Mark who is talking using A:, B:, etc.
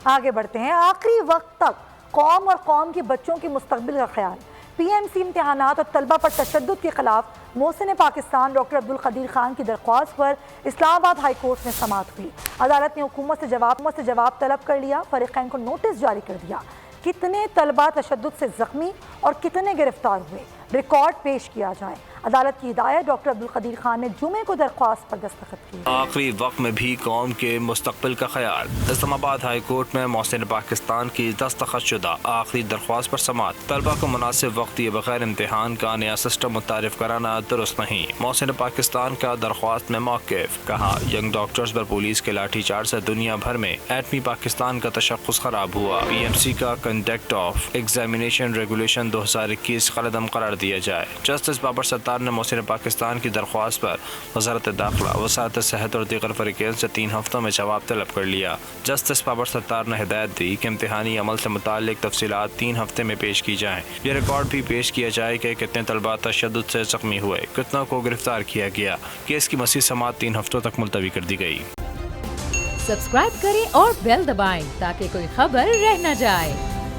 A: آگے بڑھتے ہیں۔ آخری وقت تک قوم اور قوم کے بچوں کے مستقبل کا خیال۔ پی ایم سی امتحانات اور طلبہ پر تشدد کے خلاف محسن پاکستان ڈاکٹر عبدالقدیر خان کی درخواست پر اسلام آباد ہائی کورٹ میں سماعت ہوئی۔ عدالت نے حکومت سے جواب طلب کر لیا، فریقین کو نوٹس جاری کر دیا۔ کتنے طلبہ تشدد سے زخمی اور کتنے گرفتار ہوئے، ریکارڈ پیش کیا جائے۔ عدالت کی ہدایت۔ ڈاکٹر عبدالقدیر خان نے جمعے کو درخواست پر دستخط کیے۔
B: آخری وقت میں بھی قوم کے مستقبل کا خیال۔ اسلام آباد ہائی کورٹ میں محسن پاکستان کی دستخط شدہ آخری درخواست پر سماعت۔ طلبہ کو مناسب وقت دیے بغیر امتحان کا نیا سسٹم متعارف کرانا درست نہیں۔ محسن پاکستان کا درخواست میں موقف۔ کہا، ینگ ڈاکٹرز پر پولیس کے لاٹھی چارج سے دنیا بھر میں ایٹمی پاکستان کا تشخص خراب ہوا۔ پی ایم سی کا کنڈکٹ آف ایگزامینیشن ریگولیشن 2021 قلعدم قرار دیا جائے۔ جسٹس بابر ستار نے محسن پاکستان کی درخواست پر وزارت داخلہ، وزارت صحت اور دیگر فریقین سے 3 ہفتوں میں جواب طلب کر لیا۔ جسٹس بابر ستار نے ہدایت دی کہ امتحانی عمل سے متعلق تفصیلات 3 ہفتے میں پیش کی جائیں۔ یہ ریکارڈ بھی پیش کیا جائے کہ کتنے طلبہ تشدد سے زخمی ہوئے، کتنوں کو گرفتار کیا گیا۔ کیس کی مزید سماعت 3 ہفتوں تک ملتوی کر دی گئی۔
C: سبسکرائب کریں اور بیل دبائیں تاکہ کوئی خبر رہ نہ جائے۔